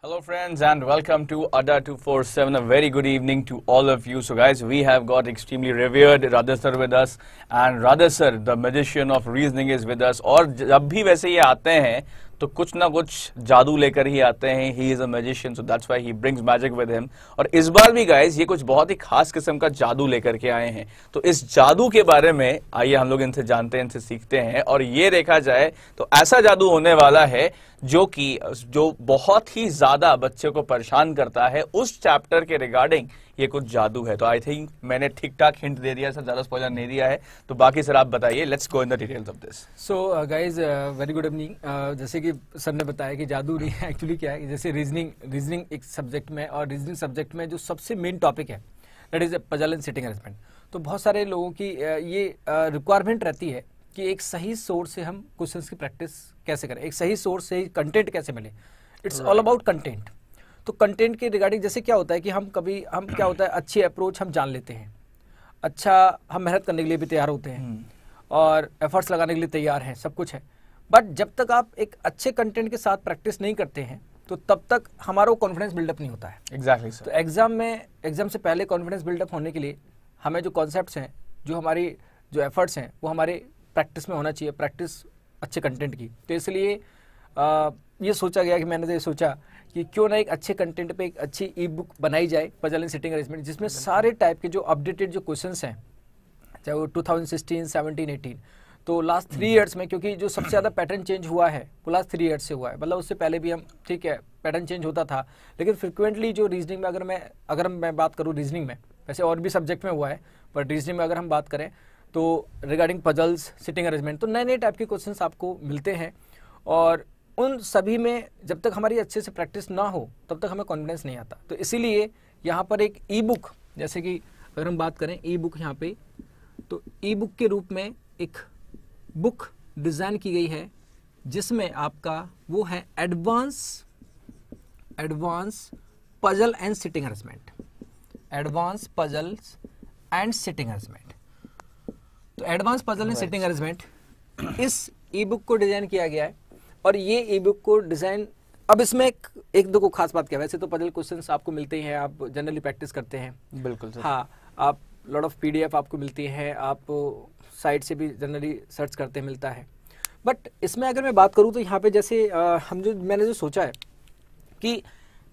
Hello friends and welcome to Adda247. A very good evening to all of you. So guys, we have got extremely revered Radha sir with us, and Radha sir, the magician of reasoning, is with us. और जब भी वैसे ये आते हैं तो कुछ ना कुछ जादू लेकर ही आते हैं. He is a magician, so that's why he brings magic with him. और इस बार भी गाइस ये कुछ बहुत ही खास किस्म का जादू लेकर के आए हैं. तो इस जादू के बारे में आइए हम लोग इनसे जानते हैं, इनसे सीखते हैं. और ये देखा जाए तो ऐसा जादू होने वाला है जो बहुत ही ज्यादा बच्चे को परेशान करता है. उस चैप्टर के रिगार्डिंग ये कुछ जादू है. तो आई थिंक मैंने ठीक ठाक हिंट दे दिया सर, ज्यादा स्पॉइलर नहीं दिया है. तो बाकी सर आप बताइए, let's go in the details of this. So guys very good evening. जैसे कि सर ने बताया कि जादू नहीं है, एक्चुअली क्या है, जैसे रीजनिंग एक सब्जेक्ट में, और रीजनिंग सब्जेक्ट में जो सबसे मेन टॉपिक है that is puzzle and sitting arrangement. तो बहुत सारे लोगों की ये रिक्वायरमेंट रहती है कि एक सही सोर्स से हम क्वेश्चंस की प्रैक्टिस कैसे करें, एक सही सोर्स से कंटेंट कैसे मिले. It's all about content. तो कंटेंट के रिगार्डिंग जैसे क्या होता है कि हम क्या होता है, अच्छी अप्रोच हम जान लेते हैं, अच्छा हम मेहनत करने के लिए भी तैयार होते हैं और एफर्ट्स लगाने के लिए तैयार हैं, सब कुछ है. बट जब तक आप एक अच्छे कंटेंट के साथ प्रैक्टिस नहीं करते हैं तो तब तक हमारा कॉन्फिडेंस बिल्डअप नहीं होता है. Exactly sir. तो एग्जाम से पहले कॉन्फिडेंस बिल्डअप होने के लिए हमें जो कॉन्सेप्ट्स हैं, जो हमारी जो एफर्ट्स हैं, वो हमारे प्रैक्टिस में होना चाहिए, प्रैक्टिस अच्छे कंटेंट की. तो इसलिए ये सोचा गया कि मैंने ये सोचा कि क्यों ना एक अच्छे कंटेंट पे एक अच्छी ई बुक बनाई जाए, पजल एंड सिटिंग अरेंजमेंट, जिसमें सारे टाइप के जो अपडेटेड जो क्वेश्चंस हैं, चाहे वो 2016, 17, 18, तो लास्ट 3 इयर्स में, क्योंकि जो सबसे ज़्यादा पैटर्न चेंज हुआ है वो लास्ट 3 इयर्स से हुआ है. मतलब उससे पहले भी हम ठीक है पैटर्न चेंज होता था, लेकिन फ्रिक्वेंटली जो रीजनिंग में अगर मैं बात करूँ रीजनिंग में, वैसे और भी सब्जेक्ट में हुआ है, पर रीजनिंग में अगर हम बात करें तो रिगार्डिंग पजल्स, सिटिंग अरेंजमेंट, तो नए टाइप के क्वेश्चंस आपको मिलते हैं. और उन सभी में जब तक हमारी अच्छे से प्रैक्टिस ना हो तब तक हमें कॉन्फिडेंस नहीं आता. तो इसीलिए यहाँ पर एक ई बुक, जैसे कि अगर हम बात करें ई बुक यहाँ पे, तो ई बुक के रूप में एक बुक डिज़ाइन की गई है जिसमें आपका वो है advance puzzle and sitting arrangement. Advance puzzles and sitting arrangement. तो advance puzzle and sitting arrangement, इस ई बुक को डिज़ाइन किया गया है. और ये ई बुक को डिज़ाइन, अब इसमें एक दो को खास बात क्या है, वैसे तो पजल क्वेश्चंस आपको मिलते ही हैं, आप जनरली प्रैक्टिस करते हैं. बिल्कुल सर. हाँ, आप लॉट ऑफ पीडीएफ आपको मिलती है, आप साइट से भी जनरली सर्च करते मिलता है. बट इसमें अगर मैं बात करूँ तो यहाँ पे जैसे मैंने जो सोचा है कि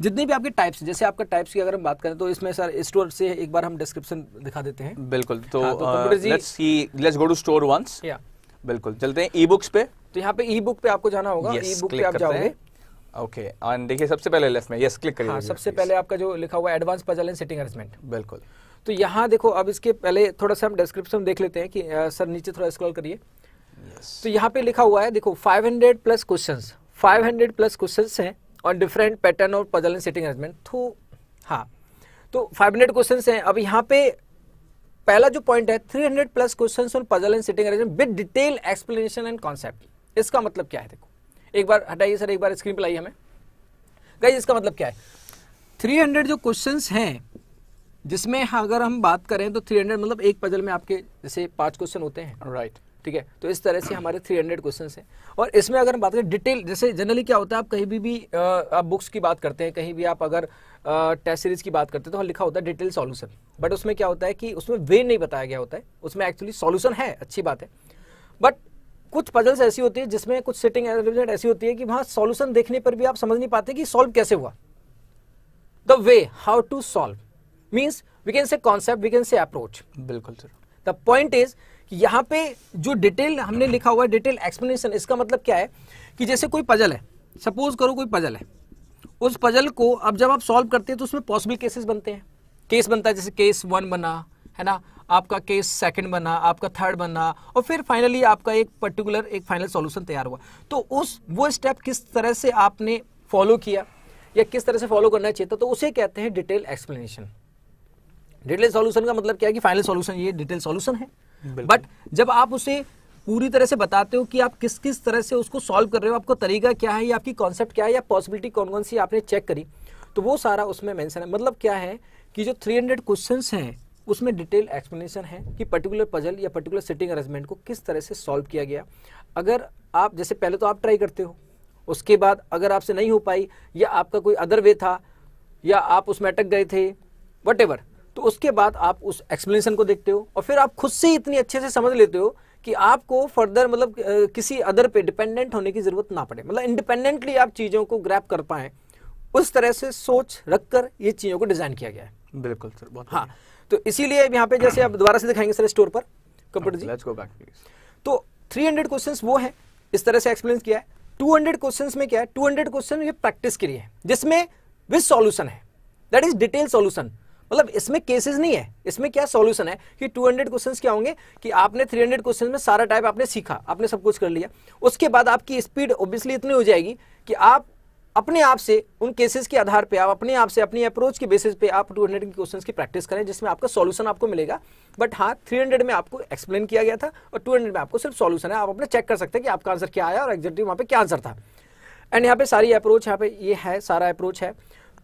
जितने भी आपके टाइप्स, जैसे आपका टाइप्स की अगर हम बात करें तो इसमें सर स्टोर से एक बार हम डिस्क्रिप्शन दिखा देते हैं. बिल्कुल. तो let's go to store once. या बिल्कुल, चलते हैं ई बुक्स पे. तो यहाँ पे ई बुक पे आपको जाना होगा. ई बुक पे आप जाओगे. ओके, एंड देखिए सबसे पहले लेफ्ट में यस क्लिक करिए. हाँ, सबसे पहले आपका जो लिखा हुआ है advance puzzle and sitting arrangement. बिल्कुल. तो यहाँ देखो, अब इसके पहले थोड़ा सा हम डिस्क्रिप्शन देख लेते हैं कि सर नीचे थोड़ा स्क्रॉल करिए. तो यहाँ पे लिखा हुआ है, देखो 500 प्लस क्वेश्चंस हैं ऑन डिफरेंट पैटर्न और पजल एंड सिटिंग अरेंजमेंट. तो हाँ, तो 500 क्वेश्चंस हैं. अब यहाँ पे पहला जो पॉइंट है 300 plus questions on puzzle and sitting arrangement with detail explanation and concept. इसका मतलब क्या है, देखो एक बार हटाइए सर, एक बार स्क्रीन पर लाइए हमें गाइस. इसका मतलब क्या है, 300 जो क्वेश्चंस हैं, जिसमें अगर हम बात करें तो 300 मतलब एक पजल में आपके जैसे 5 क्वेश्चन होते हैं, राइट. ठीक है, तो इस तरह से हमारे 300 क्वेश्चंस हैं. और इसमें अगर हम बात करें डिटेल, जैसे जनरली क्या होता है, आप कहीं भी आप बुक्स की बात करते हैं, कहीं भी आप अगर टेस्ट सीरीज की बात करते हैं तो लिखा होता है डिटेल सॉल्यूशन. बट उसमें क्या होता है कि उसमें वे नहीं बताया गया होता है, उसमें एक्चुअली सॉल्यूशन है, अच्छी बात है. बट कुछ पजल्स ऐसी होती है जिसमें कुछ सिटिंग अरेंजमेंट ऐसी होती है कि वहाँ सॉल्यूशन देखने पर भी आप समझ नहीं पाते कि सॉल्व कैसे हुआ. The way how to solve means we can say concept, we can say approach. बिल्कुल सर. द पॉइंट इज कि यहाँ पे जो डिटेल हमने लिखा हुआ है, डिटेल एक्सप्लेनेशन, इसका मतलब क्या है कि जैसे कोई पजल है, सपोज करो कोई पजल है, उस पजल को अब जब आप सॉल्व करते हैं तो उसमें पॉसिबल केसेस बनते हैं. केस बनता है, जैसे केस 1 बना है ना, आपका केस 2 बना, आपका 3rd बना, और फिर फाइनली आपका एक पर्टिकुलर एक फाइनल सॉल्यूशन तैयार हुआ. तो वो स्टेप किस तरह से आपने फॉलो किया या किस तरह से फॉलो करना चाहिए था, तो उसे कहते हैं डिटेल एक्सप्लेनेशन. डिटेल सॉल्यूशन का मतलब क्या है कि फाइनल सॉल्यूशन ये डिटेल सॉल्यूशन है, बट जब आप उसे पूरी तरह से बताते हो कि आप किस किस तरह से उसको सॉल्व कर रहे हो, आपको तरीका क्या है या आपकी कॉन्सेप्ट क्या है या पॉसिबिलिटी कौन कौन सी आपने चेक करी, तो वो सारा उसमें मेंशन है। मतलब क्या है कि जो 300 क्वेश्चंस हैं उसमें डिटेल एक्सप्लेनेशन है कि पर्टिकुलर पजल या पर्टिकुलर सिटिंग अरेंजमेंट को किस तरह से सॉल्व किया गया। अगर आप जैसे पहले तो आप ट्राई करते हो, उसके बाद अगर आपसे नहीं हो पाई या आपका कोई अदर वे था या आप उसमें अटक गए थे व्हाटएवर, तो उसके बाद आप उस एक्सप्लेनेशन को देखते हो और फिर आप खुद से इतनी अच्छे से समझ लेते हो कि आपको फर्दर मतलब किसी अदर पे डिपेंडेंट होने की जरूरत ना पड़े, मतलब इंडिपेंडेंटली आप चीज़ों को ग्रैब कर पाएं। उस तरह से सोच रखकर ये चीज़ों को डिजाइन किया गया है। बिल्कुल सर, बहुत हाँ, तो इसीलिए यहाँ पे जैसे आप दोबारा से दिखाएंगे सर स्टोर पर कंप्यूटर जी। Let's go back please. तो 300 क्वेश्चंस वो है, इस तरह से एक्सप्लेन किया है। 200 क्वेश्चंस में क्या है, 200 क्वेश्चन ये प्रैक्टिस के लिए है जिसमें विद सॉल्यूशन है, दैट इज डिटेल सॉल्यूशन। मतलब इसमें केसेस नहीं है, इसमें क्या सॉल्यूशन है कि 200 क्वेश्चंस क्या होंगे कि आपने 300 क्वेश्चन में सारा टाइप आपने सीखा, आपने सब कुछ कर लिया, उसके बाद आपकी स्पीड ऑब्वियसली इतनी हो जाएगी कि आप अपने आप से उन केसेस के आधार पे आप अपने आप से अपनी अप्रोच के बेसिस पे आप 200 के क्वेश्चंस की प्रैक्टिस करें जिसमें आपका सॉल्यूशन आपको मिलेगा। बट हाँ, 300 में आपको एक्सप्लेन किया गया था और 200 में आपको सिर्फ सॉल्यूशन है, आप अपने चेक कर सकते हैं कि आपका आंसर क्या आया और एग्जैक्टली वहाँ पे क्या आंसर था। एंड यहाँ पे सारी अप्रोच यहाँ पे ये है, सारा अप्रोच है।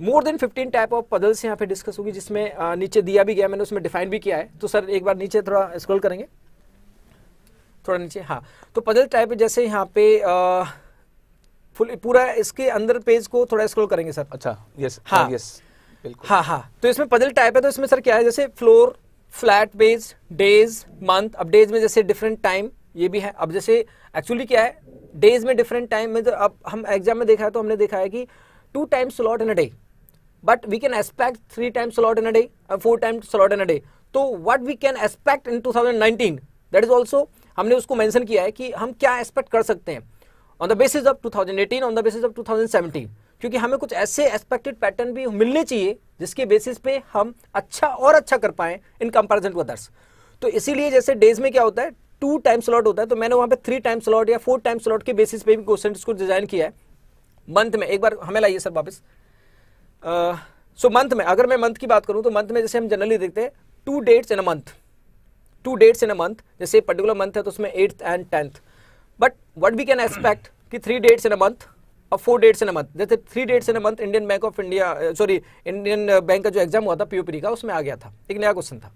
More than 15 type of puzzles यहाँ पे डिस्कस होगी जिसमें नीचे दिया भी गया, मैंने उसमें डिफाइन भी किया है। तो सर एक बार नीचे थोड़ा स्क्रॉल करेंगे, थोड़ा नीचे। हाँ, तो पजल टाइप जैसे यहाँ पे फुल पूरा इसके अंदर पेज को थोड़ा स्क्रॉल करेंगे सर। अच्छा, यस, हाँ यस, बिल्कुल। हाँ, तो इसमें पजल टाइप है, तो इसमें सर क्या है, जैसे floor, flat page, days, month. अब डेज में जैसे डिफरेंट टाइम ये भी है। अब जैसे एक्चुअली क्या है, डेज में डिफरेंट टाइम में, तो अब हम एग्जाम में देखा है तो हमने देखा है कि 2 time slot in a day, but we can expect 3 time slot in a day और 4 time slot in a day. तो what we can expect in 2019, that is also हमने उसको मेंशन किया है कि हम क्या एक्सपेक्ट कर सकते हैं on the basis of 2018, on the basis of 2017, क्योंकि हमें कुछ ऐसे एक्सपेक्टेड पैटर्न भी मिलने चाहिए जिसके बेसिस पे हम अच्छा और अच्छा कर पाएं इन कंपैरिजन टू अदर्स। तो इसीलिए जैसे डेज में क्या होता है, 2 टाइम स्लॉट होता है, तो मैंने वहां पे 3 टाइम स्लॉट या 4 टाइम स्लॉट के बेसिस पे भी क्वेश्चन को डिजाइन किया है। मंथ में एक बार हमें लाइए सर वापस। सो मंथ में अगर मैं मंथ की बात करूं तो मंथ में जैसे हम जनरली देखते हैं 2 dates in a month, 2 dates in a month. जैसे पर्टिकुलर मंथ है तो उसमें 8th and 10th, but what we can expect कि 3 डेट्स इन अ मंथ और 4 डेट्स इन अ मंथ। जैसे 3 dates in a month Indian Bank of India, sorry Indian Bank का जो exam हुआ था पीओपी का, उसमें आ गया था, एक नया क्वेश्चन था।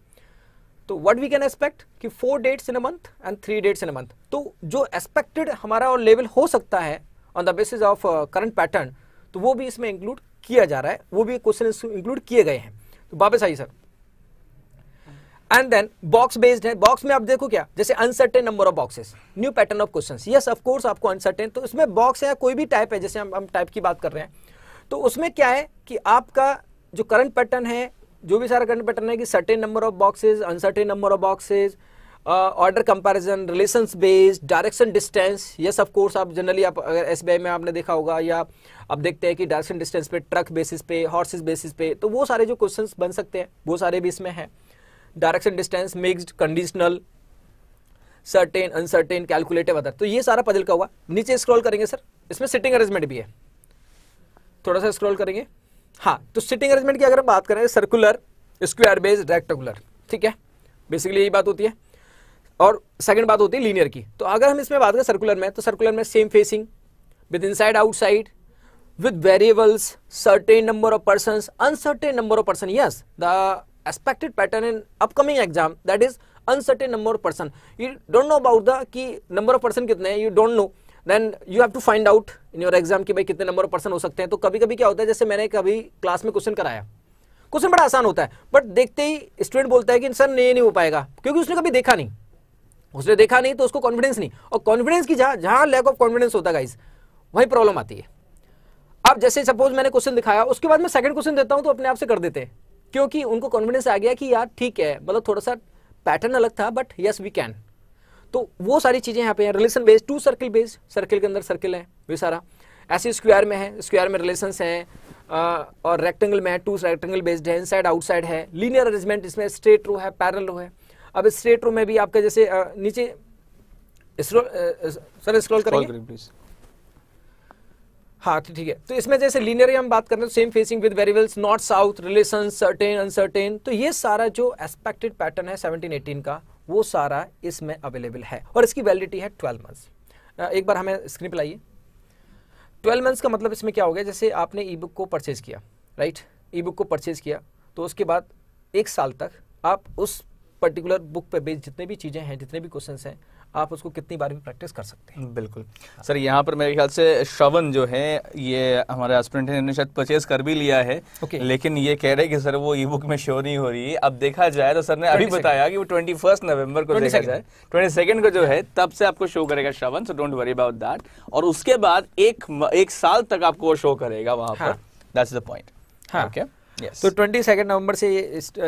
तो व्हाट वी कैन एक्सपेक्ट कि 4 dates in a month and 3 dates in a month. तो जो एक्सपेक्टेड हमारा और लेवल हो सकता है on the basis of current pattern, तो वो भी इसमें इंक्लूड किया जा रहा है, वो भी क्वेश्चन इंक्लूड किए गए हैं। तो वापस आइए sir. And then box based है। बॉक्स में आप देखो क्या, जैसे uncertain number of boxes, new pattern of questions. Yes of course आपको अनसर्टेन, तो इसमें बॉक्स है या कोई भी टाइप है, जैसे हम टाइप की बात कर रहे हैं, तो उसमें क्या है कि आपका जो करंट पैटर्न है, जो भी सारा करंट पैटर्न है कि certain number of boxes, uncertain number of boxes, order comparison, relations based, direction distance. Yes of course आप जनरली आप अगर एसबीआई में आपने देखा होगा या आप देखते हैं कि डायरेक्शन डिस्टेंस पे, ट्रक बेसिस पे, हॉर्सेस बेसिस पे, तो वो सारे जो क्वेश्चंस बन सकते हैं वो सारे भी इसमें हैं। Direction distance, mixed, conditional, certain, uncertain, calculative, other. तो ये सारा पजल का हुआ। नीचे स्क्रॉल करेंगे सर, इसमें सिटिंग अरेंजमेंट भी है, थोड़ा सा स्क्रॉल करेंगे। हाँ, तो सिटिंग अरेंजमेंट की अगर हम बात करें, सर्कुलर, स्क्वायर बेस्ड, रेक्टेंगुलर, ठीक है, बेसिकली यही बात होती है। और सेकंड बात होती है लीनियर की। तो अगर हम इसमें बात करें सर्कुलर में, तो सर्कुलर में same facing with inside outside, with variables, certain number of persons, uncertain number of person. Yes, the expected pattern in upcoming exam, that is uncertain number of person. You don't know about the कि number of person कितने हैं, you don't know, then you have to find out in your exam कि भाई कितने number of person हो सकते हैं। तो कभी कभी क्या होता है, जैसे मैंने कभी क्लास में क्वेश्चन कराया, क्वेश्चन बड़ा आसान होता है, बट देखते ही स्टूडेंट बोलता है कि सर नहीं हो पाएगा, क्योंकि उसने कभी देखा नहीं, उसने देखा नहीं तो उसको कॉन्फिडेंस नहीं, और कॉन्फिडेंस की जहां लैक ऑफ कॉन्फिडेंस होता है गाइस, वही प्रॉब्लम आती है। अब जैसे सपोज मैंने क्वेश्चन दिखाया, उसके बाद मैं सेकंड क्वेश्चन देता हूं तो अपने आप से कर देते हैं, क्योंकि उनको कॉन्फिडेंस आ गया कि यार ठीक है, मतलब थोड़ा सा पैटर्न अलग था बट यस वी कैन। तो वो सारी चीजें यहाँ पे हैं। Relation based, 2 circle based, circle के अंदर सर्किल है वे सारा। ऐसे स्क्वायर में है, स्क्वायर में रिलेशंस हैं, और रेक्टेंगल में है, 2 रेक्टेंगल बेस्ड है, इनसाइड आउटसाइड है। लीनियर अरेंजमेंट, इसमें स्ट्रेट रो है, पैरेलल रो है। अब स्ट्रेट रो में भी आपका जैसे नीचे सर स्क्रॉल करेंगे, हाँ ठीक है। तो इसमें जैसे लीनियर हम बात कर रहे हैं, same facing with variables, north south, relation, certain, uncertain, तो ये सारा जो एस्पेक्टेड पैटर्न है 17-18 का, वो सारा इसमें अवेलेबल है और इसकी वैलिडिटी है 12 मंथ्स। एक बार हमें स्क्रीन पे लाइए। 12 मंथ्स का मतलब इसमें क्या हो गया, जैसे आपने ई बुक को परचेज किया, राइट, ई बुक को परचेज किया, तो उसके बाद 1 साल तक आप उस पर्टिकुलर बुक पे बेस्ड जितने भी चीज़ें हैं, जितने भी क्वेश्चंस हैं, आप उसको कितनी बार भी प्रैक्टिस कर सकते हैं। बिल्कुल सर, यहाँ पर मेरे ख्याल से श्रवण जो है ये हमारे एस्पिरेंट है, इन्होंने शायद परचेज कर भी लिया है, लेकिन ये कह रहे हैं कि सर वो ई बुक में शो नहीं हो रही है। अब देखा जाए तो सर ने अभी बताया कि वो 21 नवंबर को देखा जाए, 22 को जो है तब से आपको शो करेगा Shravan, so don't worry about that. और उसके बाद एक साल तक आपको वो शो करेगा वहाँ पर, दैट्स द पॉइंट। हाँ ओके, Yes. तो 22 नवंबर से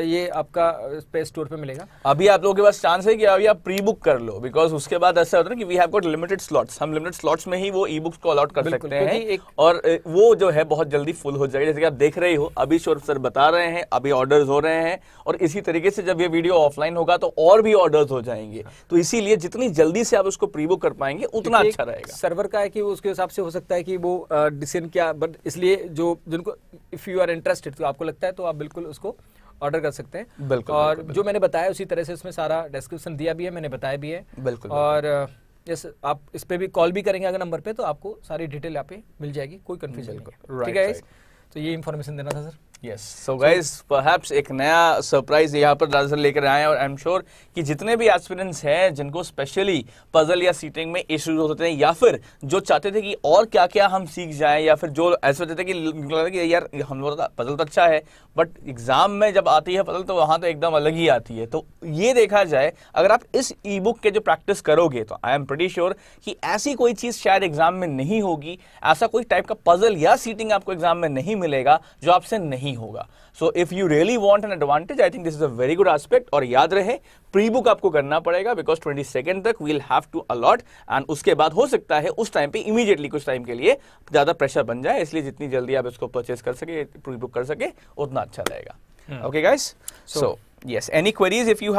ये आपका पे स्टोर पे मिलेगा। अभी आप लोगों के पास चांस है कि अभी आप प्री बुक कर लो, बिकॉज उसके बाद ऐसा होता है कि we have got limited slots, हम लिमिटेड स्लॉट्स में ही वो ई बुक्स को अलॉट कर सकते हैं और वो जो है बहुत जल्दी फुल हो जाएगा। जैसे कि आप देख रहे हो अभी शोर सर बता रहे हैं, अभी ऑर्डर्स हो रहे हैं और इसी तरीके से जब ये वीडियो ऑफलाइन होगा तो और भी ऑर्डर्स हो जाएंगे। तो इसीलिए जितनी जल्दी से आप उसको प्री बुक कर पाएंगे उतना अच्छा रहेगा। सर्वर का है कि उसके हिसाब से हो सकता है कि वो डिसीजन क्या, बट इसलिए जो जिनको इफ यू आर इंटरेस्टेड तो आपको लगता है तो आप बिल्कुल उसको ऑर्डर कर सकते हैं। बिल्कुल, और बिल्कुल, जो मैंने बताया उसी तरह से उसमें सारा डिस्क्रिप्शन दिया भी है, मैंने बताया भी है। बिल्कुल। और जैसे आप इस पे भी कॉल भी करेंगे अगर नंबर पे, तो आपको सारी डिटेल यहाँ पे मिल जाएगी, कोई कंफ्यूजन नहीं है। ठीक है, तो ये इन्फॉर्मेशन देना था sir. Yes, so guys perhaps एक नया सरप्राइज यहाँ पर राजा सर लेकर आए हैं और आई एम श्योर कि जितने भी एस्पिरेंट्स हैं जिनको स्पेशली पजल या सीटिंग में इश्यूज होते हैं या फिर जो चाहते थे कि और क्या क्या हम सीख जाएं, या फिर जो ऐसे सोचते थे कि यार हम लोग पजल तो अच्छा है बट एग्जाम में जब आती है पजल तो वहाँ तो एकदम अलग ही आती है। तो ये देखा जाए अगर आप इस ई बुक के जो प्रैक्टिस करोगे तो आई एम प्रीटी श्योर कि ऐसी कोई चीज़ शायद एग्जाम में नहीं होगी, ऐसा कोई टाइप का पजल या सीटिंग आपको एग्जाम में नहीं मिलेगा जो आपसे नहीं होगा। So if you really want an advantage, I think this is a very good aspect. और याद रहे प्री बुक आपको करना पड़ेगा बिकॉज 22 तक we'll have to allot and उसके बाद हो सकता है उस टाइम पे इमीडिएटली कुछ टाइम के लिए ज्यादा प्रेशर बन जाए, इसलिए जितनी जल्दी आप इसको परचेज कर सके, प्री बुक कर सके, उतना अच्छा रहेगा। Okay guys, so yes, any queries if you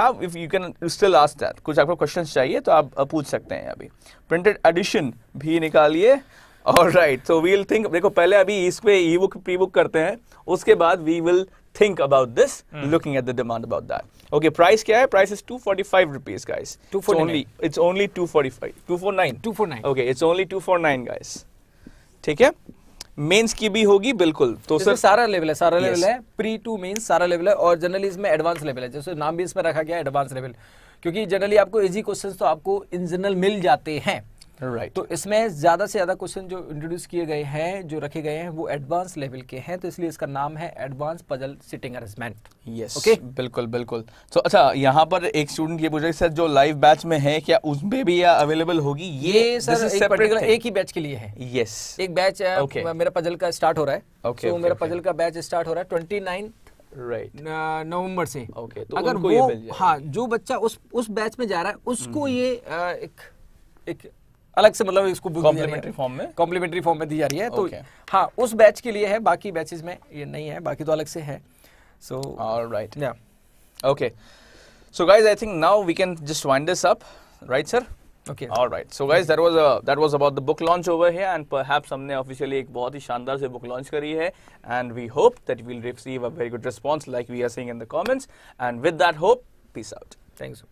can still ask that. कुछ आपको क्वेश्चंस चाहिए तो आप पूछ सकते हैं। अभी प्रिंटेड एडिशन भी निकालिए। ऑलराइट, सो वील थिंक, देखो पहले अभी इस पे ई बुक प्री बुक करते हैं, उसके बाद we will think about this, looking at the demand about that. Okay, price क्या है? Price is 245 rupees, guys. 249. It's only 245. 249. 249. Okay, it's only 249, guys. ठीक है? मेंस की भी होगी बिल्कुल। तो सर सारा लेवल है, सारा लेवल है, प्री टू मेंस सारा लेवल है और जनरली इसमें एडवांस लेवल है, जैसे नाम भी इसमें रखा गया है एडवांस लेवल, क्योंकि जनरली आपको इजी क्वेश्चंस तो आपको इन जनरल मिल जाते हैं। राइट, तो इसमें ज्यादा से ज्यादा क्वेश्चन जो इंट्रोड्यूस किए गए हैं, जो रखे गए हैं, वो एडवांस लेवल के हैं, तो इसलिए इसका नाम है advance puzzle sitting arrangement. Yes, okay, बिल्कुल बिल्कुल। तो अच्छा, यहाँ पर एक स्टूडेंट ये पूछ रहे सर जो लाइव बैच में है क्या उसमें भी अवेलेबल होगी? ये सर एक पर्टिकुलर एक ही बैच के लिए है। यस, एक बैच मेरा पजल का स्टार्ट हो रहा है। ओके, तो मेरा पजल का बैच स्टार्ट हो रहा है 29 नवंबर से। ओके, तो अगर वो हाँ जो बच्चा उस बैच में जा रहा है उसको ये एक अलग से मतलब इसको कॉम्प्लीमेंट्री फॉर्म में दी जा रही है। तो हाँ उस बैच के लिए है, बाकी बैचेस में ये नहीं है, बाकी तो अलग से है। So alright, yeah okay, so guys I think now we can just wind this up, right sir? Okay. All right. So guys, that was about the book launch over here, and perhaps हमने officially एक बहुत ही शानदार से book launch करी है, and we hope that we'll receive a very good response like we are seeing in the comments, and with that hope, peace out. Thanks.